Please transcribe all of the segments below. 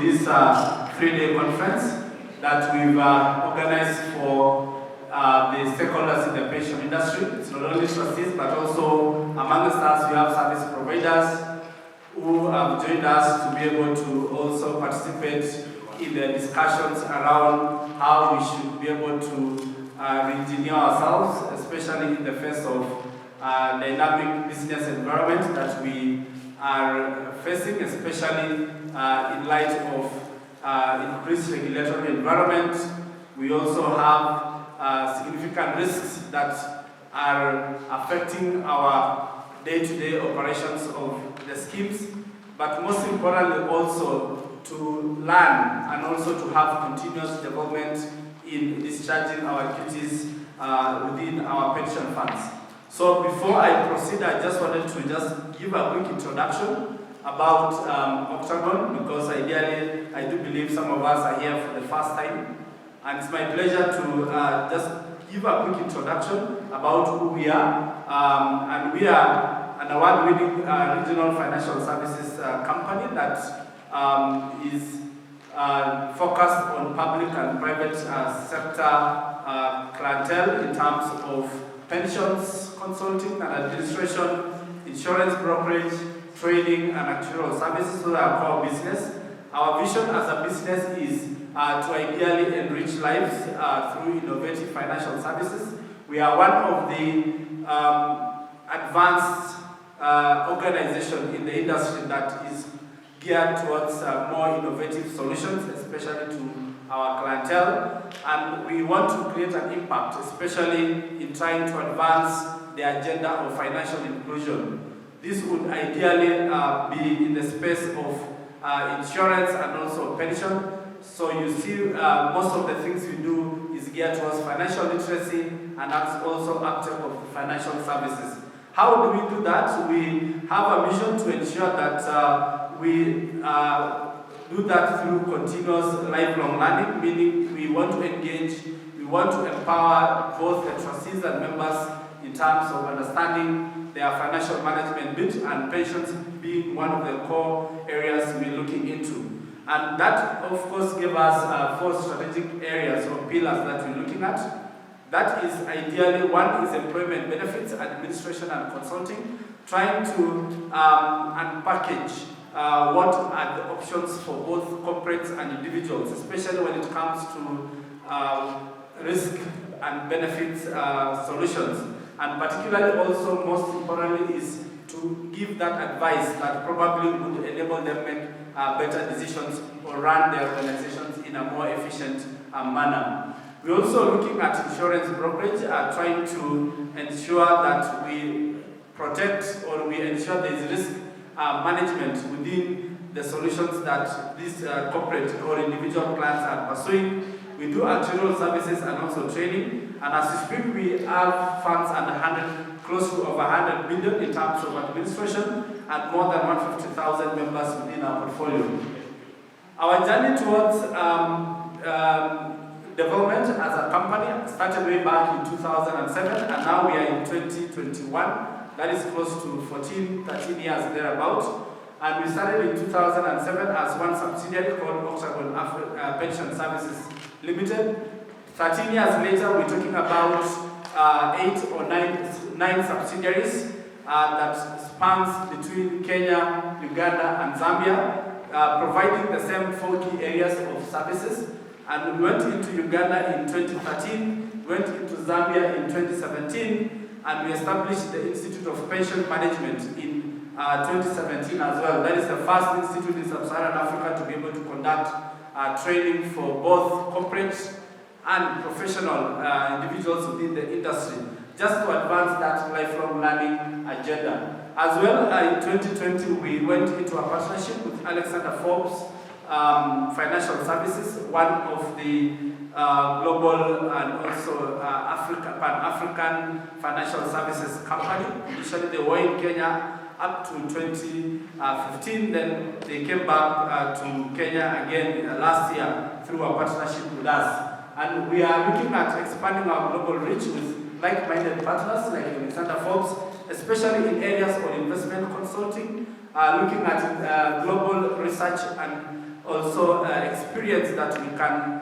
this 3-day conference that we've organized for the stakeholders in the pension industry. It's not only trustees, but also amongst us we have service providers who have joined us to be able to also participate in the discussions around how we should be able to re-engineer ourselves, especially in the face of dynamic business environment that we are facing, especially in light of increased regulatory environment. We also have significant risks that are affecting our day-to-day operations of the schemes, but most importantly also to learn and also to have continuous development in discharging our duties within our pension funds. So before I proceed, I just wanted to just give a quick introduction about Octagon, because ideally I do believe some of us are here for the first time. And it's my pleasure to just give a quick introduction about who we are. And we are an award-winning regional financial services company that is focused on public and private sector clientele in terms of pensions, consulting and administration, insurance brokerage, trading and actuarial services. Those are our core business. Our vision as a business is to ideally enrich lives through innovative financial services. We are one of the advanced organizations in the industry that is geared towards more innovative solutions, especially to our clientele. And we want to create an impact, especially in trying to advance the agenda of financial inclusion. This would ideally be in the space of insurance and also pension. So you see most of the things we do is geared towards financial literacy and also uptake of financial services. How do we do that? We have a mission to ensure that we do that through continuous lifelong learning, meaning we want to engage, we want to empower both the trustees and members in terms of understanding their financial management bit, and pensions being one of the core areas we're looking into. And that, of course, gave us 4 strategic areas or pillars that we're looking at. That is ideally, one is employment benefits, administration and consulting, trying to unpackage what are the options for both corporates and individuals, especially when it comes to risk and benefits solutions. And particularly also, most importantly, is to give that advice that probably would enable them make better decisions or run their organizations in a more efficient manner. We're also looking at insurance brokerage, trying to ensure that we protect or we ensure there is risk management within the solutions that these corporate or individual clients are pursuing. We do actuarial services and also training. And as we speak, we have funds under close to over 100 billion in terms of administration and more than 150,000 members within our portfolio. Our journey towards development as a company started way back in 2007, and now we are in 2021. That is close to 13 years thereabout. And we started in 2007 as one subsidiary called Octagon Africa Pension Services Limited. 13 years later, we're talking about 8 or 9 subsidiaries that spans between Kenya, Uganda, and Zambia, providing the same 4 key areas of services. And we went into Uganda in 2013, went into Zambia in 2017, and we established the Institute of Pension Management in 2017 as well. That is the first institute in Sub-Saharan Africa to be able to conduct training for both corporate and professional individuals within the industry, just to advance that lifelong learning agenda. As well, in 2020, we went into a partnership with Alexander Forbes Financial Services, one of the global and also Pan-African financial services company. Initially, they were in Kenya up to 2015, then they came back to Kenya again last year through a partnership with us. And we are looking at expanding our global reach with like-minded partners like Alexander Forbes, especially in areas of investment consulting, looking at global research and also experience that we can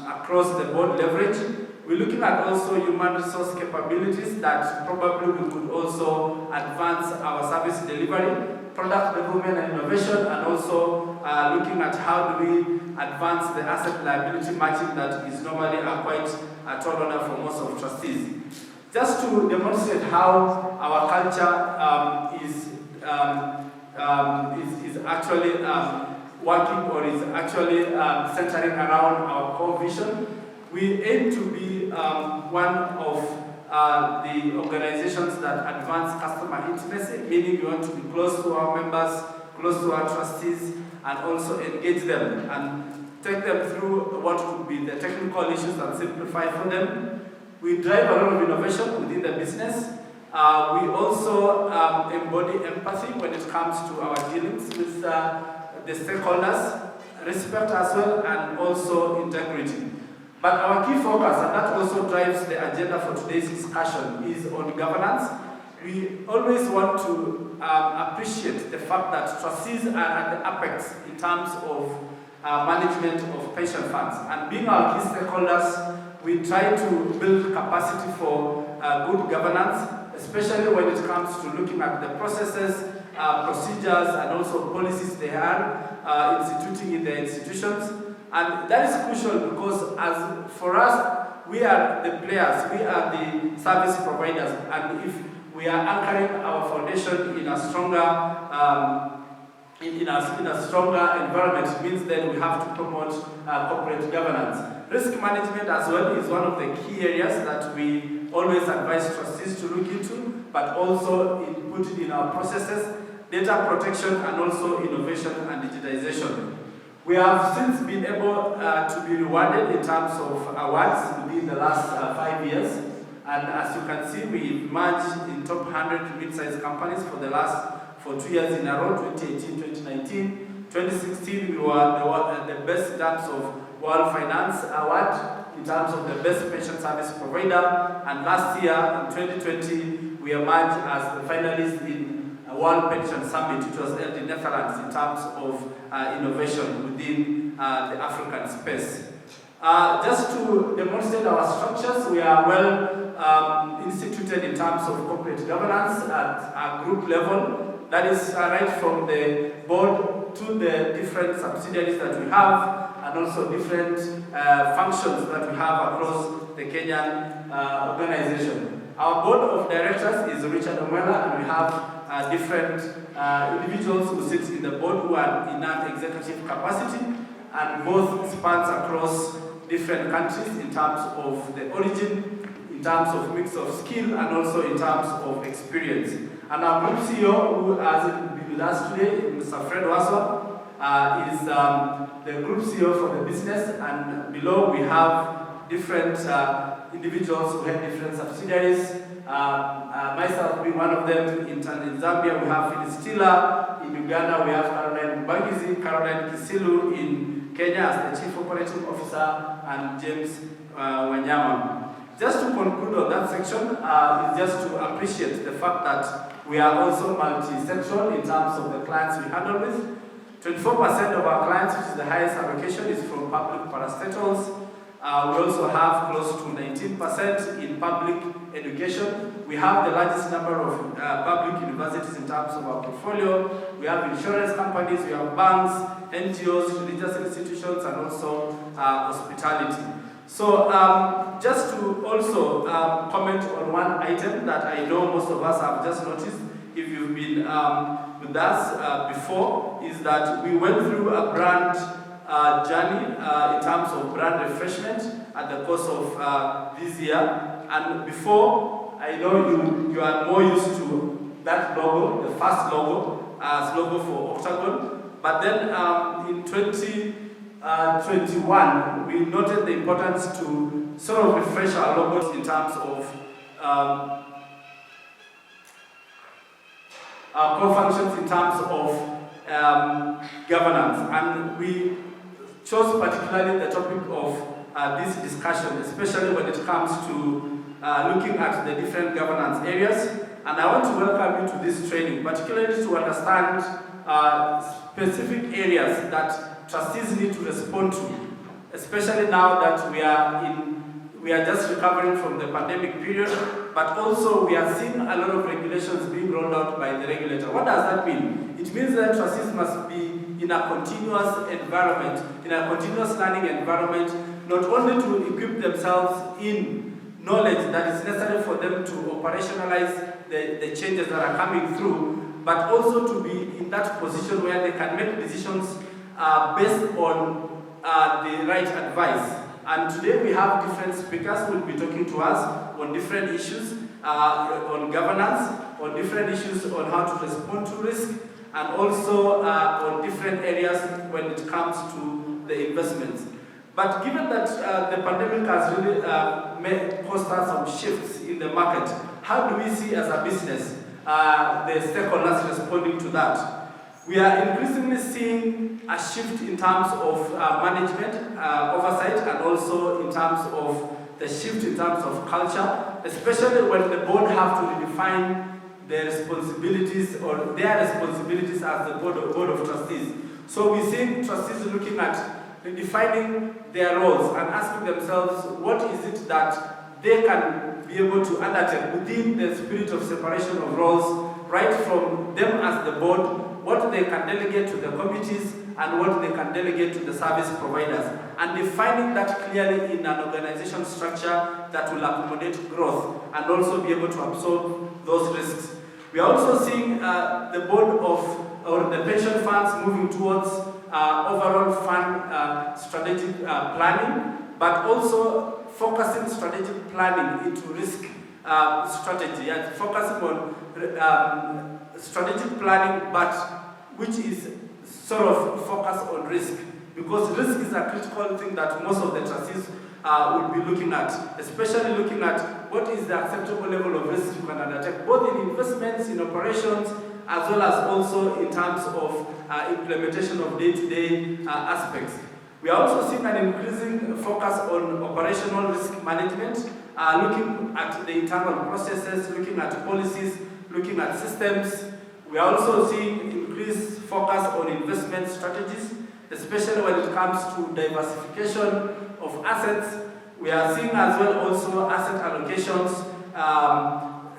across the board leverage. We're looking at also human resource capabilities that probably we could also advance our service delivery, product development and innovation, and also looking at how do we advance the asset liability matching that is normally quite a tall order for most of trustees. Just to demonstrate how our culture is actually working or is actually centering around our core vision, we aim to be one of the organizations that advance customer intimacy, meaning we want to be close to our members, close to our trustees, and also engage them and take them through what could be the technical issues and simplify for them. We drive a lot of innovation within the business. We also embody empathy when it comes to our dealings with the stakeholders, respect as well, and also integrity. But our key focus, and that also drives the agenda for today's discussion, is on governance. We always want to appreciate the fact that trustees are at the apex in terms of management of pension funds. And being our key stakeholders, we try to build capacity for good governance, especially when it comes to looking at the processes, procedures, and also policies they are instituting in their institutions. And that is crucial because as for us, we are the players, we are the service providers, and if we are anchoring our foundation in a stronger in a stronger environment, it means that we have to promote corporate governance. Risk management as well is one of the key areas that we always advise trustees to look into, but also put it in our processes, data protection, and also innovation and digitization. We have since been able to be rewarded in terms of awards within the last 5 years. And as you can see, we emerged in top 100 mid-sized companies for 2 years in a row, 2018, 2019. 2016, we were the best in terms of World Finance Award, in terms of the best pension service provider. And last year, in 2020, we emerged as the finalist in World Pension Summit, which was held in Netherlands, in terms of innovation within the African space. Just to demonstrate our structures, we are well instituted in terms of corporate governance at a group level. That is right from the board to the different subsidiaries that we have, and also different functions that we have across the Kenyan organization. Our board of directors is Richard Omwela, and we have different individuals who sit in the board who are in an executive capacity, and both spans across different countries in terms of the origin, in terms of mix of skill, and also in terms of experience. And our group CEO, who has been with us today, Mr. Fred Waswa, is the group CEO for the business, and below we have different individuals who have different subsidiaries. Myself being one of them. In Zambia we have Phyllis Tila, in Uganda we have Caroline Mbangizi, Caroline Kisilu in Kenya as the Chief Operating Officer, and James Wanyama. Just to conclude on that section, is just to appreciate the fact that we are also multi-sectoral in terms of the clients we handle with. 24% of our clients, which is the highest allocation, is from public parastatals. We also have close to 19% in public education. We have the largest number of public universities in terms of our portfolio. We have insurance companies, we have banks, NGOs, religious institutions, and also hospitality. So just to also comment on one item that I know most of us have just noticed, if you've been with us before, is that we went through a brand journey in terms of brand refreshment at the course of this year. And before, I know you are more used to that logo, the first logo, as logo for Octagon. But then in 2021, we noted the importance to sort of refresh our logos in terms of our core functions in terms of governance. And we chose particularly the topic of this discussion, especially when it comes to looking at the different governance areas. And I want to welcome you to this training, particularly to understand specific areas that trustees need to respond to, especially now that we are just recovering from the pandemic period, but also we are seeing a lot of regulations being rolled out by the regulator. What does that mean? It means that trustees must be in a continuous environment, in a continuous learning environment, not only to equip themselves in knowledge that is necessary for them to operationalize the changes that are coming through, but also to be in that position where they can make decisions based on the right advice. And today we have different speakers who will be talking to us on different issues, on governance, on different issues on how to respond to risk, and also on different areas when it comes to the investments. But given that the pandemic has really caused us some shifts in the market, how do we see as a business the stakeholders responding to that? We are increasingly seeing a shift in terms of management, oversight, and also in terms of the shift in terms of culture, especially when the board have to redefine their responsibilities or their responsibilities as the board of trustees. So we see trustees looking at redefining their roles and asking themselves what is it that they can be able to undertake within the spirit of separation of roles, right from them as the board, what they can delegate to the committees and what they can delegate to the service providers, and defining that clearly in an organization structure that will accommodate growth and also be able to absorb those risks. We are also seeing the board or the pension funds moving towards overall fund strategic planning, but also focusing strategic planning into risk strategy, and focusing on strategic planning, but which is sort of focused on risk, because risk is a critical thing that most of the trustees will be looking at, especially looking at what is the acceptable level of risk you can undertake, both in investments, in operations, as well as also in terms of implementation of day-to-day aspects. We are also seeing an increasing focus on operational risk management, looking at the internal processes, looking at policies, looking at systems. We are also seeing increased focus on investment strategies, especially when it comes to diversification of assets. We are seeing as well also asset allocations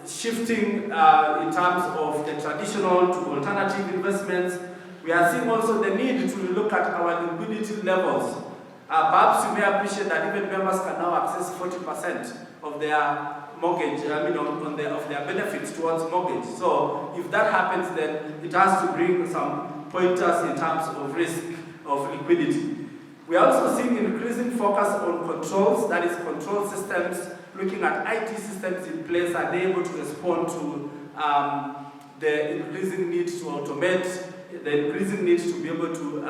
shifting in terms of the traditional to alternative investments. We are seeing also the need to look at our liquidity levels. Perhaps you may appreciate that even members can now access 40% of their mortgage, of their benefits towards mortgage. So if that happens, then it has to bring some pointers in terms of risk of liquidity. We are also seeing increasing focus on controls, that is control systems, looking at IT systems in place, are they able to respond to the increasing need to automate, the increasing need to be able to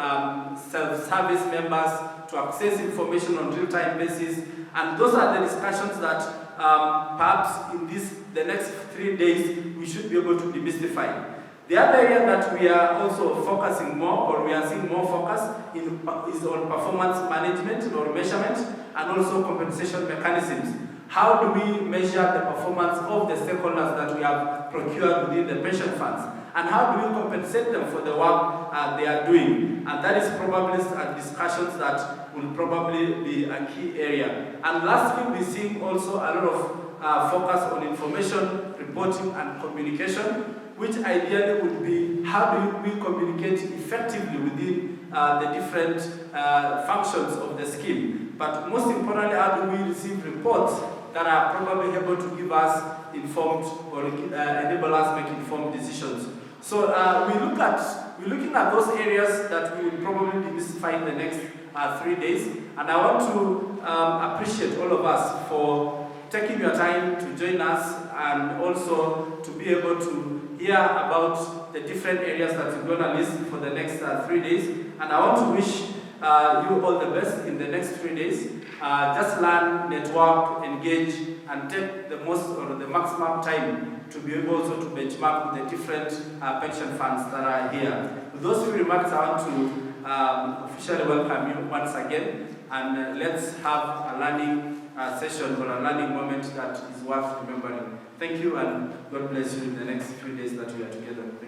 self-service members, to access information on real-time basis. And those are the discussions that perhaps in the next 3 days we should be able to demystify. The other area that we are also focusing more, or we are seeing more focus in, is on performance management or measurement, and also compensation mechanisms. How do we measure the performance of the stakeholders that we have procured within the pension funds? And how do we compensate them for the work they are doing? And that is probably discussions that will probably be a key area. And lastly, we see also a lot of focus on information, reporting, and communication, which ideally would be how do we communicate effectively within the different functions of the scheme. But most importantly, how do we receive reports that are probably able to give us informed or enable us make informed decisions. So we're looking at those areas that we will probably demystify in the next 3 days. And I want to appreciate all of us for taking your time to join us and also to be able to hear about the different areas that we're going to list for the next 3 days. And I want to wish you all the best in the next 3 days. Just learn, network, engage, and take the most or the maximum time to be able also to benchmark with the different pension funds that are here. With those few remarks, I want to officially welcome you once again, and let's have a learning session or a learning moment that is worth remembering. Thank you, and God bless you in the next few days that we are together. Thank you.